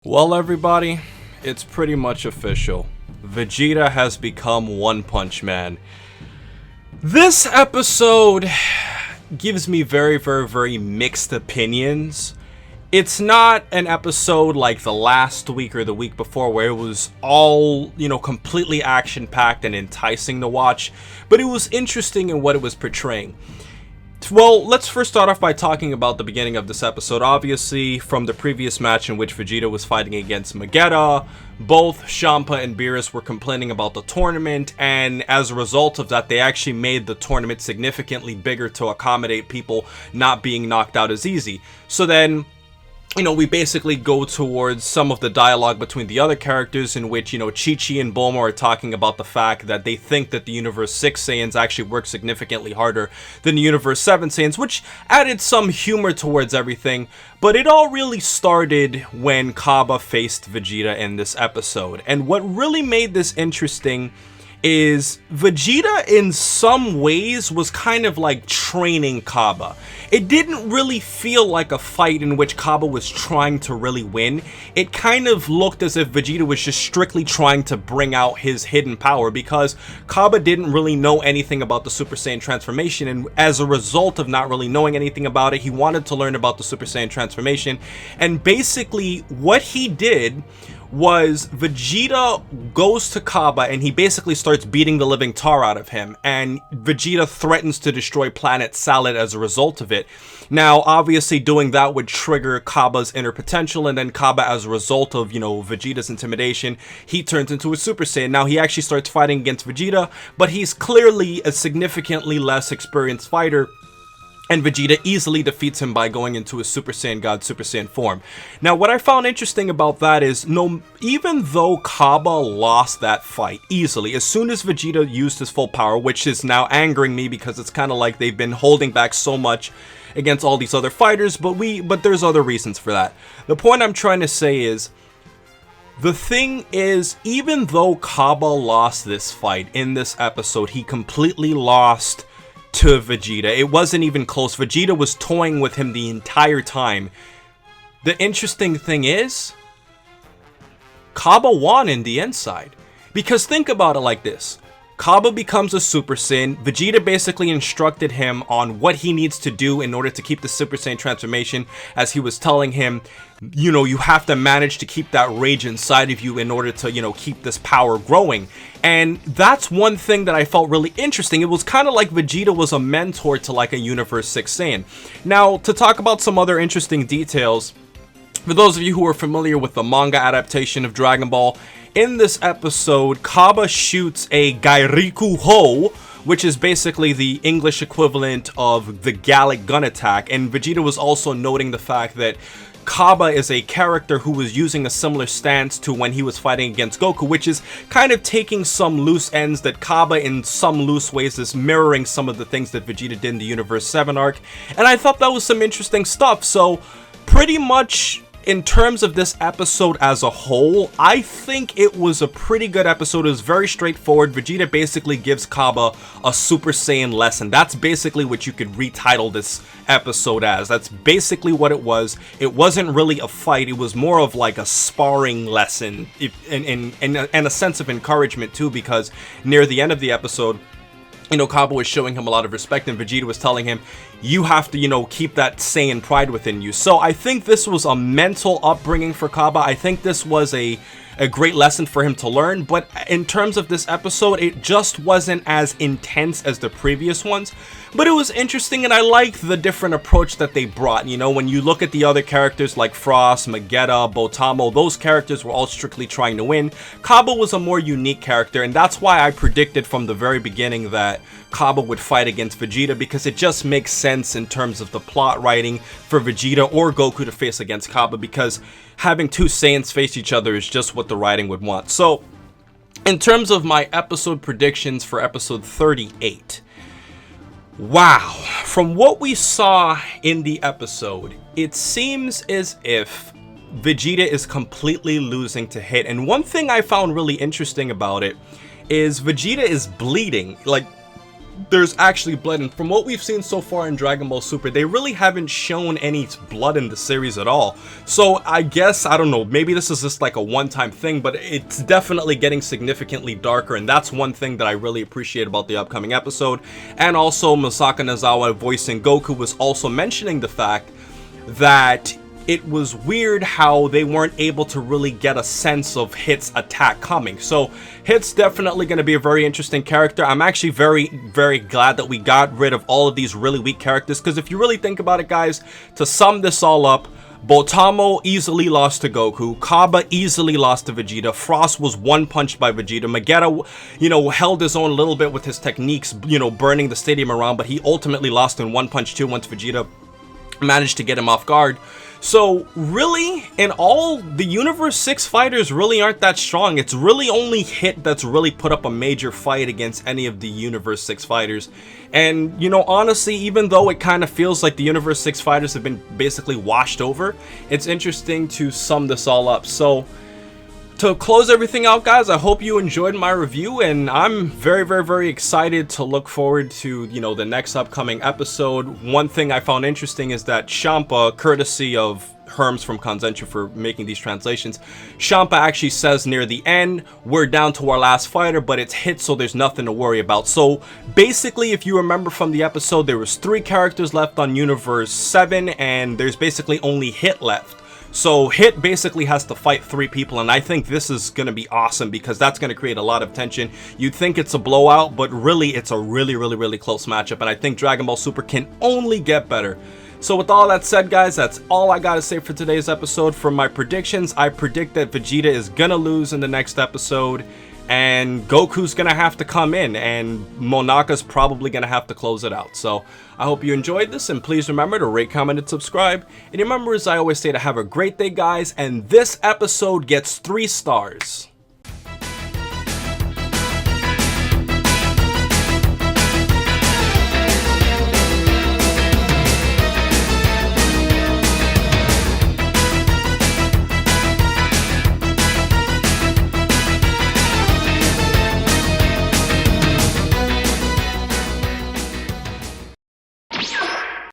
Well, everybody, it's pretty much official. Vegeta has become One Punch Man. This episode gives me very mixed opinions. It's not an episode like the last week or the week before where it was all, completely action-packed and enticing to watch, but it was interesting in what it was portraying. Well, let's first start off by talking about the beginning of this episode. Obviously, from the previous match in which Vegeta was fighting against Vegeta, both Champa and Beerus were complaining about the tournament, and as a result of that, they actually made the tournament significantly bigger to accommodate people not being knocked out as easy. So then, we basically go towards some of the dialogue between the other characters in which, Chi-Chi and Bulma are talking about the fact that they think that the Universe 6 Saiyans actually work significantly harder than the Universe 7 Saiyans, which added some humor towards everything. But it all really started when Cabba faced Vegeta in this episode. And what really made this interesting is Vegeta in some ways was kind of like training Cabba. It didn't really feel like a fight in which Cabba was trying to really win. It kind of looked as if Vegeta was just strictly trying to bring out his hidden power because Cabba didn't really know anything about the Super Saiyan transformation, and as a result of not really knowing anything about it, he wanted to learn about the Super Saiyan transformation. And basically what he did was Vegeta goes to Cabba and he basically starts beating the living tar out of him, and Vegeta threatens to destroy Planet Salad as a result of it. Now, obviously doing that would trigger Cabba's inner potential, and then Cabba, as a result of, Vegeta's intimidation, he turns into a Super Saiyan. Now, he actually starts fighting against Vegeta, but he's clearly a significantly less experienced fighter, and Vegeta easily defeats him by going into his Super Saiyan God Super Saiyan form. Now, what I found interesting about that is, even though Cabba lost that fight easily, as soon as Vegeta used his full power, which is now angering me because it's kind of like they've been holding back so much against all these other fighters, but there's other reasons for that. The point I'm trying to say is, the thing is, even though Cabba lost this fight in this episode, he completely lost to Vegeta. It wasn't even close. Vegeta was toying with him the entire time. The interesting thing is, Cabba won in the inside. Because think about it like this. Cabba becomes a Super Saiyan. Vegeta basically instructed him on what he needs to do in order to keep the Super Saiyan transformation, as he was telling him, you have to manage to keep that rage inside of you in order to, keep this power growing. And that's one thing that I felt really interesting. It was kind of like Vegeta was a mentor to like a Universe 6 Saiyan. Now, to talk about some other interesting details, for those of you who are familiar with the manga adaptation of Dragon Ball, in this episode, Cabba shoots a Gairiku Ho, which is basically the English equivalent of the Gallic gun attack, and Vegeta was also noting the fact that Cabba is a character who was using a similar stance to when he was fighting against Goku, which is kind of taking some loose ends that Cabba in some loose ways is mirroring some of the things that Vegeta did in the Universe 7 arc, and I thought that was some interesting stuff. So pretty much in terms of this episode as a whole, I think it was a pretty good episode. It was very straightforward. Vegeta basically gives Cabba a Super Saiyan lesson. That's basically what you could retitle this episode as. That's basically what it was. It wasn't really a fight. It was more of like a sparring lesson, and a sense of encouragement too, because near the end of the episode, Cabba was showing him a lot of respect, and Vegeta was telling him, you have to, keep that Saiyan pride within you. So I think this was a mental upbringing for Cabba. I think this was a great lesson for him to learn, but in terms of this episode, it just wasn't as intense as the previous ones. But it was interesting, and I liked the different approach that they brought. When you look at the other characters like Frost, Vegeta, Botamo, those characters were all strictly trying to win. Cabba was a more unique character, and that's why I predicted from the very beginning that Cabba would fight against Vegeta, because it just makes sense in terms of the plot writing for Vegeta or Goku to face against Cabba, because having two Saiyans face each other is just what the writing would want. So, in terms of my episode predictions for episode 38, wow, from what we saw in the episode, it seems as if Vegeta is completely losing to Hit. And one thing I found really interesting about it is Vegeta is bleeding. Like, there's actually blood. And from what we've seen so far in Dragon Ball Super, they really haven't shown any blood in the series at all. So I guess, I don't know, maybe this is just like a one-time thing, but it's definitely getting significantly darker, and that's one thing that I really appreciate about the upcoming episode. And also Masaka Nozawa voicing Goku was also mentioning the fact that it was weird how they weren't able to really get a sense of Hit's attack coming. So Hit's definitely going to be a very interesting character. I'm actually very glad that we got rid of all of these really weak characters, because if you really think about it, guys, to sum this all up, Botamo easily lost to Goku, Cabba easily lost to Vegeta, Frost was one-punched by Vegeta, Vegeta, you know, held his own a little bit with his techniques, you know, burning the stadium around, but he ultimately lost in one punch too once Vegeta managed to get him off guard. So really, in all, the Universe 6 fighters really aren't that strong. It's really only Hit that's really put up a major fight against any of the Universe 6 fighters. And, you know, honestly, even though it kind of feels like the Universe 6 fighters have been basically washed over, it's interesting to sum this all up. So to close everything out, guys, I hope you enjoyed my review, and I'm very excited to look forward to, you know, the next upcoming episode. One thing I found interesting is that Champa, courtesy of Herms from Kanzenshuu for making these translations, Champa actually says near the end, we're down to our last fighter, but it's Hit, so there's nothing to worry about. So basically, if you remember from the episode, there was 3 characters left on Universe 7, and there's basically only Hit left. So Hit basically has to fight 3 people, and I think this is going to be awesome because that's going to create a lot of tension. You'd think it's a blowout, but really it's a really close matchup, and I think Dragon Ball Super can only get better. So with all that said, guys, that's all I gotta say for today's episode. For my predictions, I predict that Vegeta is gonna lose in the next episode, and Goku's gonna have to come in, and Monaka's probably gonna have to close it out. So I hope you enjoyed this, and please remember to rate, comment, and subscribe. And remember, as I always say, to have a great day, guys, and this episode gets 3 stars.